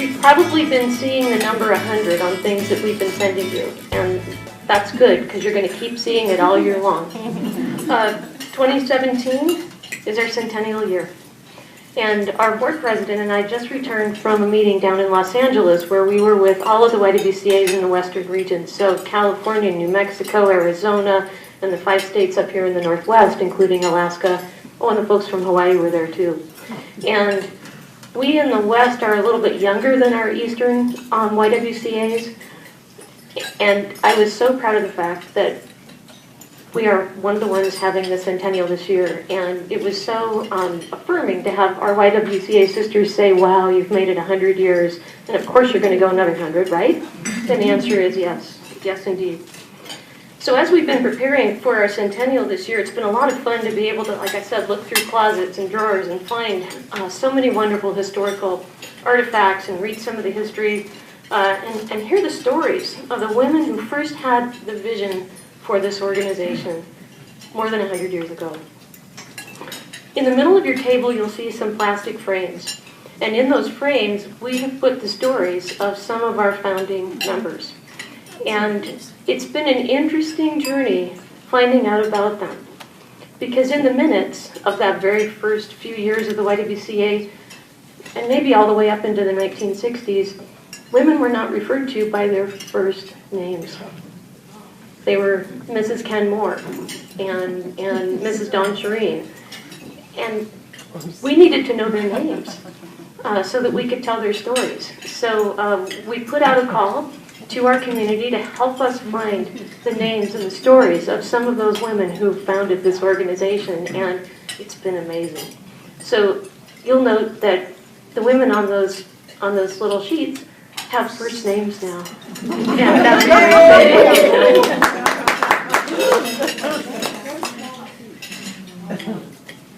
You've probably been seeing the number 100 on things that we've been sending you, and that's good because you're going to keep seeing it all year long. 2017 is our Centennial Year, and our board president and I just returned from a meeting down in Los Angeles where we were with all of the YWCAs in the western region, so California, New Mexico, Arizona, and the 5 states up here in the Northwest, including Alaska. Oh, and the folks from Hawaii were there too. And we in the West are a little bit younger than our Eastern YWCAs, and I was so proud of the fact that we are one of the ones having the centennial this year, and it was so affirming to have our YWCA sisters say, wow, you've made it 100 years, and of course you're going to go another 100, right? And the answer is yes, yes indeed. So as we've been preparing for our centennial this year, it's been a lot of fun to be able to, like I said, look through closets and drawers and find so many wonderful historical artifacts and read some of the history and hear the stories of the women who first had the vision for this organization more than 100 years ago. In the middle of your table, you'll see some plastic frames. And in those frames, we have put the stories of some of our founding members. And it's been an interesting journey finding out about them. Because in the minutes of that very first few years of the YWCA, and maybe all the way up into the 1960s, women were not referred to by their first names. They were Mrs. Ken Moore and Mrs. Dawn Schwerin. And we needed to know their names so that we could tell their stories. So we put out a call to our community to help us find the names and the stories of some of those women who founded this organization, and it's been amazing. So you'll note that the women on those little sheets have first names now. Yeah, that's very exciting.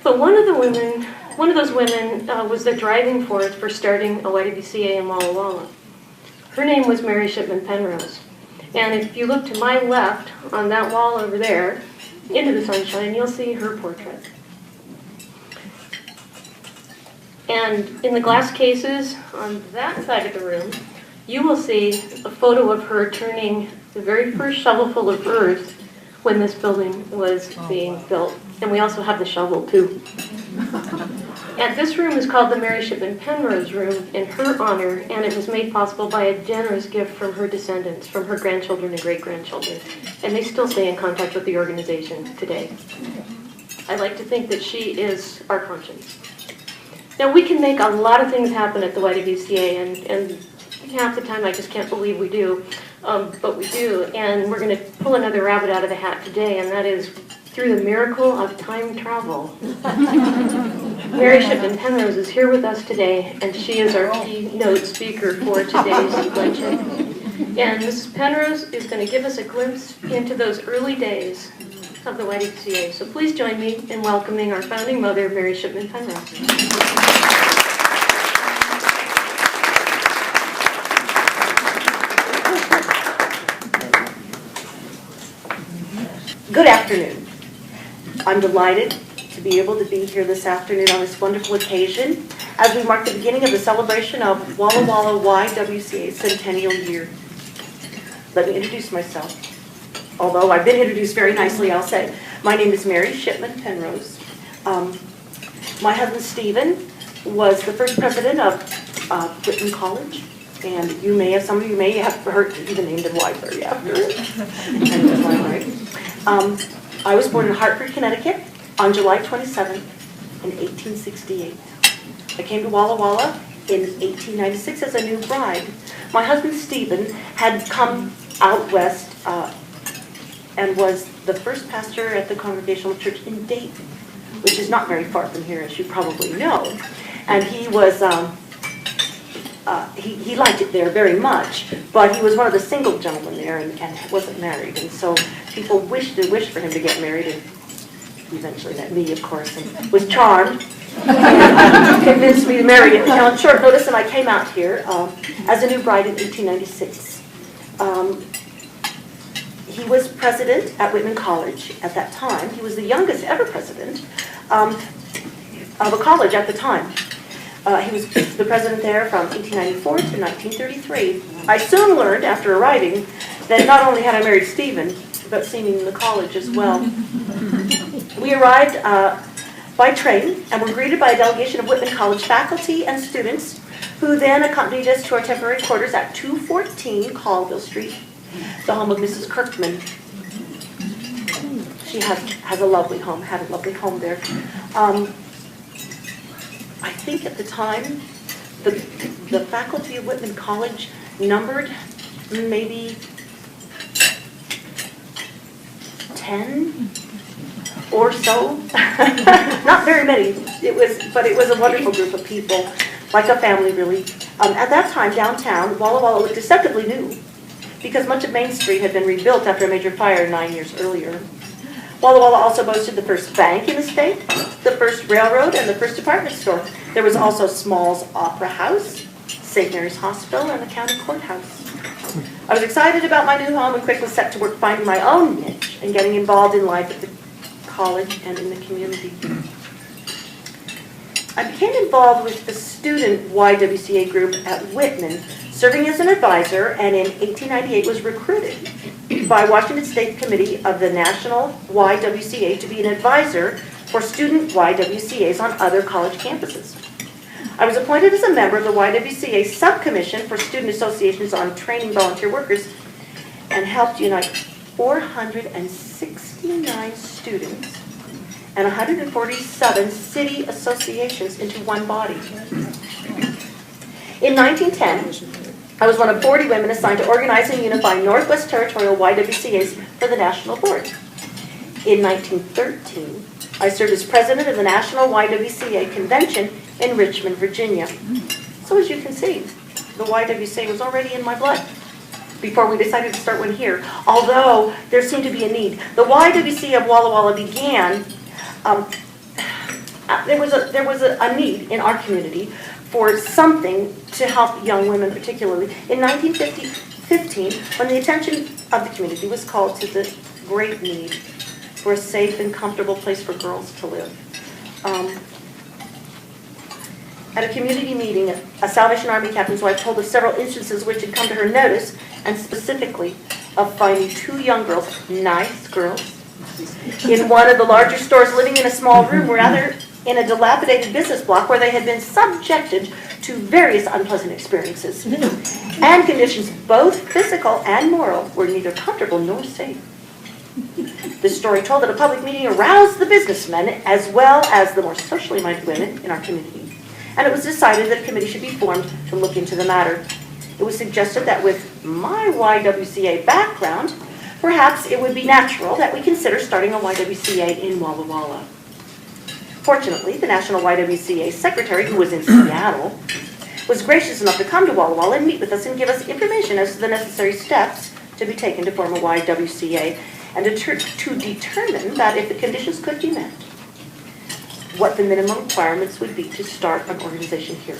But one of those women was the driving force for starting a YWCA in Walla Walla. Her name was Mary Shipman Penrose. And if you look to my left on that wall over there, into the sunshine, you'll see her portrait. And in the glass cases on that side of the room, you will see a photo of her turning the very first shovelful of earth when this building was being built. And we also have the shovel too. And this room is called the Mary Shipman Penrose Room in her honor, and it was made possible by a generous gift from her descendants, from her grandchildren and great-grandchildren. And they still stay in contact with the organization today. I like to think that she is our conscience. Now, we can make a lot of things happen at the YWCA, and half the time I just can't believe we do, but we do. And we're going to pull another rabbit out of the hat today, and that is through the miracle of time travel. Mary Shipman Penrose is here with us today, and she is our keynote speaker for today's luncheon. And Mrs. Penrose is going to give us a glimpse into those early days of the YWCA. So please join me in welcoming our founding mother, Mary Shipman Penrose. Good afternoon. I'm delighted to be able to be here this afternoon on this wonderful occasion as we mark the beginning of the celebration of Walla Walla YWCA Centennial Year. Let me introduce myself. Although I've been introduced very nicely, I'll say my name is Mary Shipman Penrose. My husband Stephen was the first president of Whitman College, and some of you may have heard he even named a library after it. I was born in Hartford, Connecticut on July 27th in 1868. I came to Walla Walla in 1896 as a new bride. My husband Stephen had come out west and was the first pastor at the Congregational Church in Dayton, which is not very far from here, as you probably know. And he was he liked it there very much, but he was one of the single gentlemen there and wasn't married. And so people wished for him to get married, and eventually met me, of course, and was charmed and convinced me to marry him on short notice, and I came out here as a new bride in 1896. He was president at Whitman College at that time. He was the youngest ever president of a college at the time. He was the president there from 1894 to 1933. I soon learned, after arriving, that not only had I married Stephen, but seen him in the college as well. We arrived by train and were greeted by a delegation of Whitman College faculty and students who then accompanied us to our temporary quarters at 214 Colville Street, the home of Mrs. Kirkman. She has a lovely home, had a lovely home there. I think at the time, the faculty of Whitman College numbered maybe 10 or so. Not very many. But it was a wonderful group of people, like a family really. At that time, downtown, Walla Walla looked deceptively new because much of Main Street had been rebuilt after a major fire 9 years earlier. Walla Walla also boasted the first bank in the state, the first railroad, and the first department store. There was also Small's Opera House, St. Mary's Hospital, and the county courthouse. I was excited about my new home and quickly set to work finding my own niche and getting involved in life at the college and in the community. I became involved with the student YWCA group at Whitman, serving as an advisor, and in 1898 was recruited by Washington State Committee of the National YWCA to be an advisor for student YWCAs on other college campuses. I was appointed as a member of the YWCA Subcommission for Student Associations on Training Volunteer Workers and helped unite 469 students and 147 city associations into one body. In 1910, I was one of 40 women assigned to organize and unify Northwest Territorial YWCAs for the National Board. In 1913, I served as president of the National YWCA Convention in Richmond, Virginia. So as you can see, the YWCA was already in my blood before we decided to start one here, although there seemed to be a need. The YWCA of Walla Walla began, there was a need in our community for something to help young women particularly. In 1915, when the attention of the community was called to the great need for a safe and comfortable place for girls to live. At a community meeting, a Salvation Army captain's wife told of several instances which had come to her notice, and specifically of finding 2 young girls, nice girls, in one of the larger stores living in a small room rather in a dilapidated business block where they had been subjected to various unpleasant experiences. And conditions, both physical and moral, were neither comfortable nor safe. This story told at a public meeting aroused the businessmen as well as the more socially minded women in our community. And it was decided that a committee should be formed to look into the matter. It was suggested that with my YWCA background, perhaps it would be natural that we consider starting a YWCA in Walla Walla. Fortunately, the National YWCA Secretary, who was in Seattle, was gracious enough to come to Walla Walla and meet with us and give us information as to the necessary steps to be taken to form a YWCA and to determine that if the conditions could be met, what the minimum requirements would be to start an organization here.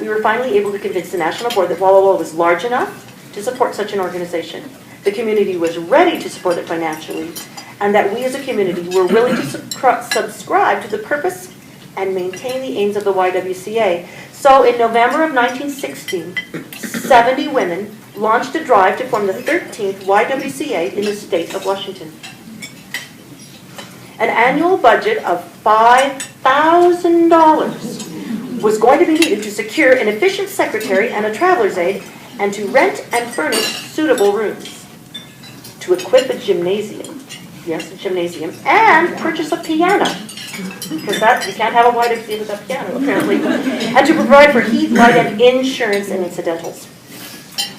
We were finally able to convince the National Board that Walla Walla was large enough to support such an organization. The community was ready to support it financially, and that we as a community were willing to subscribe to the purpose and maintain the aims of the YWCA. So in November of 1916, 70 women launched a drive to form the 13th YWCA in the state of Washington. An annual budget of $5,000 was going to be needed to secure an efficient secretary and a traveler's aide, and to rent and furnish suitable rooms, to equip a gymnasium, yes, a gymnasium, and purchase a piano, because you can't have a YWCA without a piano, apparently, and to provide for heat, light, and insurance and incidentals.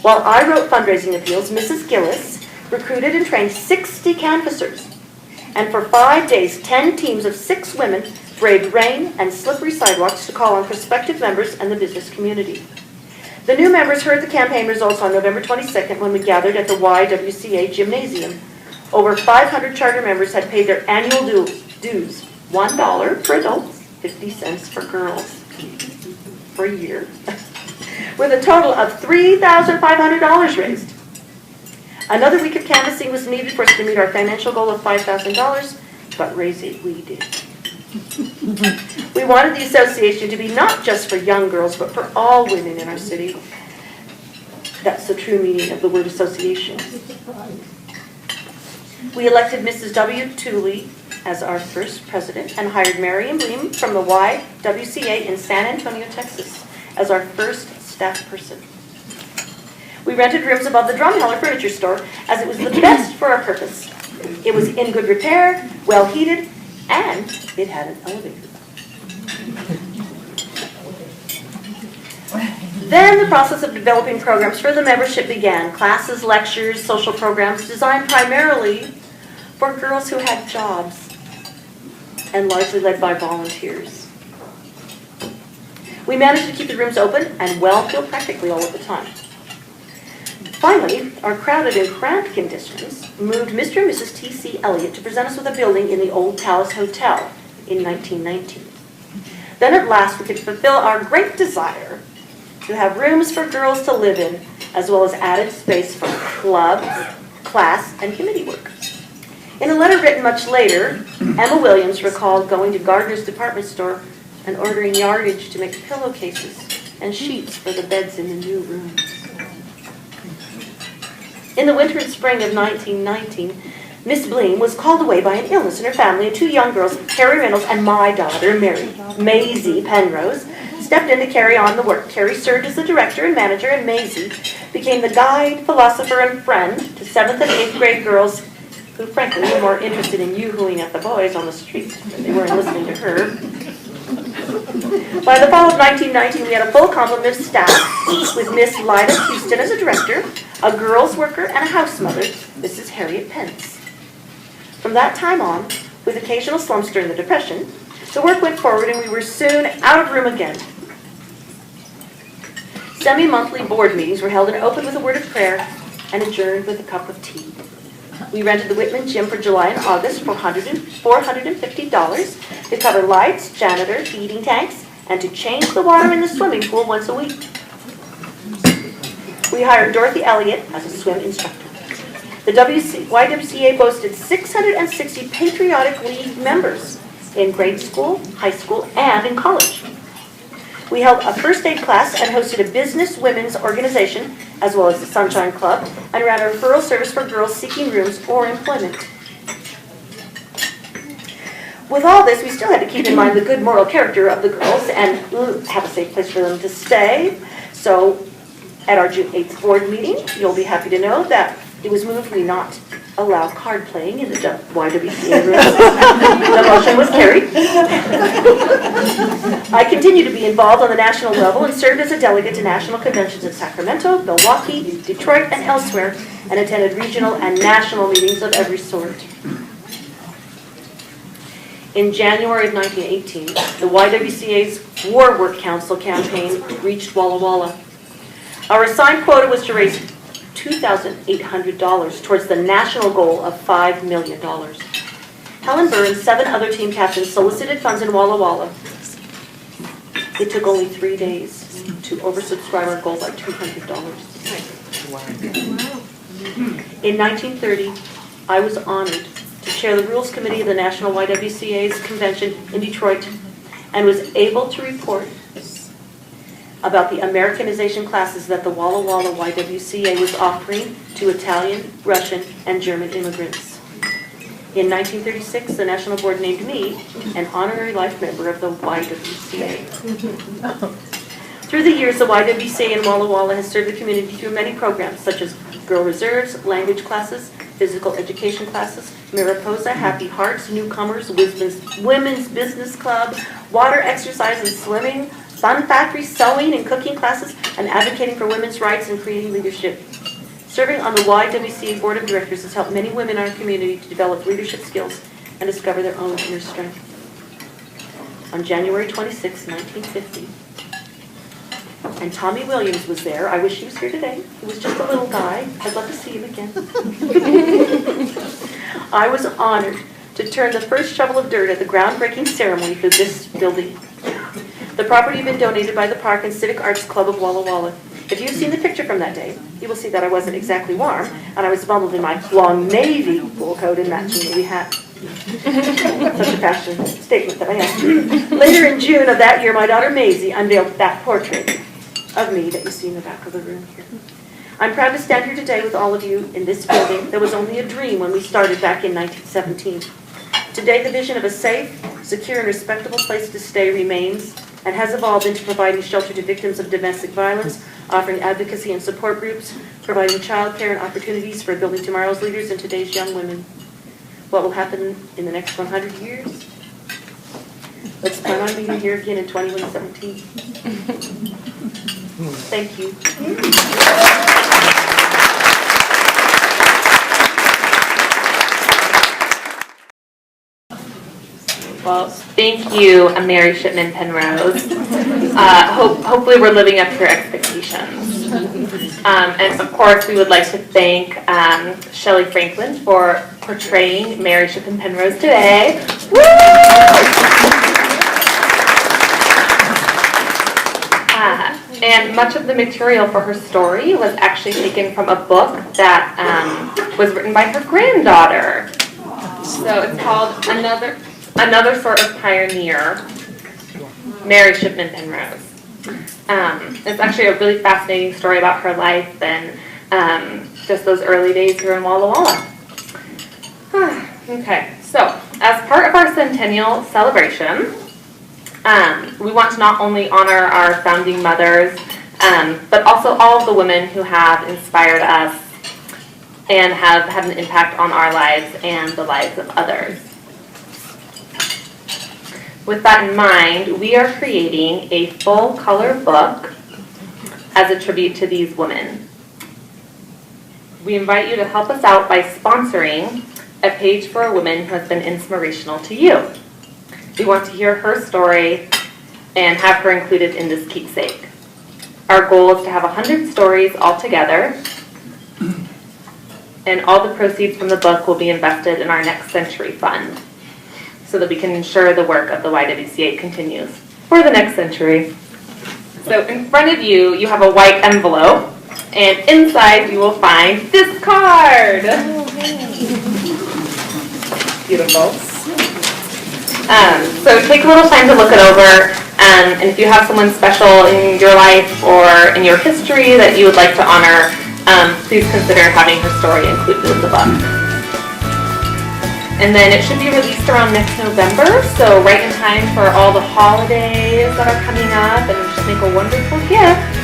While I wrote fundraising appeals, Mrs. Gillis recruited and trained 60 canvassers, and for 5 days, 10 teams of 6 women braved rain and slippery sidewalks to call on prospective members and the business community. The new members heard the campaign results on November 22nd when we gathered at the YWCA Gymnasium. Over 500 charter members had paid their annual dues, $1 for adults, 50 cents for girls, for a year, with a total of $3,500 raised. Another week of canvassing was needed for us to meet our financial goal of $5,000, but raise it we did. We wanted the association to be not just for young girls, but for all women in our city. That's the true meaning of the word association. We elected Mrs. W. Tooley as our first president and hired Marion Bleem from the YWCA in San Antonio, Texas as our first staff person. We rented rooms above the Drumheller Furniture Store as it was the best for our purpose. It was in good repair, well heated, and it had an elevator. Then the process of developing programs for the membership began. Classes, lectures, social programs designed primarily for girls who had jobs and largely led by volunteers. We managed to keep the rooms open and well-filled practically all of the time. Finally, our crowded and cramped conditions moved Mr. and Mrs. T.C. Elliott to present us with a building in the Old Palace Hotel in 1919. Then at last we could fulfill our great desire to have rooms for girls to live in, as well as added space for clubs, class, and committee work. In a letter written much later, Emma Williams recalled going to Gardner's department store and ordering yardage to make pillowcases and sheets for the beds in the new rooms. In the winter and spring of 1919, Miss Bleem was called away by an illness in her family, and two young girls, Carrie Reynolds and my daughter, Maisie Penrose, stepped in to carry on the work. Carrie served as the director and manager, and Maisie became the guide, philosopher, and friend to 7th and 8th grade girls who, frankly, were more interested in yoo-hooing at the boys on the street than they were in listening to her. By the fall of 1919, we had a full complement of staff with Miss Lida Houston as a director, a girls' worker, and a house mother, Mrs. Harriet Pence. From that time on, with occasional slumps during the Depression, the work went forward and we were soon out of room again. Semi-monthly board meetings were held and opened with a word of prayer and adjourned with a cup of tea. We rented the Whitman Gym for July and August for $450 to cover lights, janitor, heating tanks, and to change the water in the swimming pool once a week. We hired Dorothy Elliott as a swim instructor. The YWCA boasted 660 Patriotic League members in grade school, high school, and in college. We held a first aid class and hosted a business women's organization, as well as the Sunshine Club, and ran a referral service for girls seeking rooms or employment. With all this, we still had to keep in mind the good moral character of the girls and have a safe place for them to stay. So at our June 8th board meeting, you'll be happy to know that it was moved we not allow card playing in the YWCA room. The motion was carried. I continue to be involved on the national level and served as a delegate to national conventions in Sacramento, Milwaukee, Detroit, and elsewhere, and attended regional and national meetings of every sort. In January of 1918, the YWCA's War Work Council campaign reached Walla Walla. Our assigned quota was to raise $2,800 towards the national goal of $5 million. Helen Burr and 7 other team captains solicited funds in Walla Walla. It took only 3 days to oversubscribe our goal by $200. In 1930, I was honored to chair the Rules Committee of the National YWCA's convention in Detroit and was able to report about the Americanization classes that the Walla Walla YWCA was offering to Italian, Russian, and German immigrants. In 1936, the National Board named me an honorary life member of the YWCA. Through the years, the YWCA in Walla Walla has served the community through many programs, such as Girl Reserves, language classes, physical education classes, Mariposa, Happy Hearts, Newcomers, Women's Business Club, water exercise and swimming, fun factory, sewing and cooking classes, and advocating for women's rights and creating leadership. Serving on the YWCA Board of Directors has helped many women in our community to develop leadership skills and discover their own inner strength. On January 26, 1950, and Tommy Williams was there. I wish he was here today. He was just a little guy. I'd love to see him again. I was honored to turn the first shovel of dirt at the groundbreaking ceremony for this building. The property had been donated by the Park and Civic Arts Club of Walla Walla. If you've seen the picture from that day, you will see that I wasn't exactly warm, and I was bundled in my long navy wool coat and matching navy hat. Such a fashion statement that I have. Later in June of that year, my daughter Maisie unveiled that portrait of me that you see in the back of the room here. I'm proud to stand here today with all of you in this building that was only a dream when we started back in 1917. Today, the vision of a safe, secure, and respectable place to stay remains and has evolved into providing shelter to victims of domestic violence, offering advocacy and support groups, providing childcare and opportunities for building tomorrow's leaders and today's young women. What will happen in the next 100 years? Let's plan on being here again in 2117. Thank you. Well, thank you, Mary Shipman Penrose. Hopefully we're living up to your expectations. And of course, we would like to thank Shelley Franklin for portraying Mary Shipman Penrose today. Woo! And much of the material for her story was actually taken from a book that was written by her granddaughter. So it's called Another Sort of Pioneer, Mary Shipman Penrose. It's actually a really fascinating story about her life and just those early days here in Walla Walla. Okay, so as part of our centennial celebration, we want to not only honor our founding mothers, but also all of the women who have inspired us and have had an impact on our lives and the lives of others. With that in mind, we are creating a full-color book as a tribute to these women. We invite you to help us out by sponsoring a page for a woman who has been inspirational to you. We want to hear her story and have her included in this keepsake. Our goal is to have 100 stories all together, and all the proceeds from the book will be invested in our Next Century Fund so that we can ensure the work of the YWCA continues for the next century. So in front of you, you have a white envelope, and inside you will find this card. Beautiful. So take a little time to look it over, and if you have someone special in your life or in your history that you would like to honor, please consider having her story included in the book. And then it should be released around next November, so right in time for all the holidays that are coming up, and just make a wonderful gift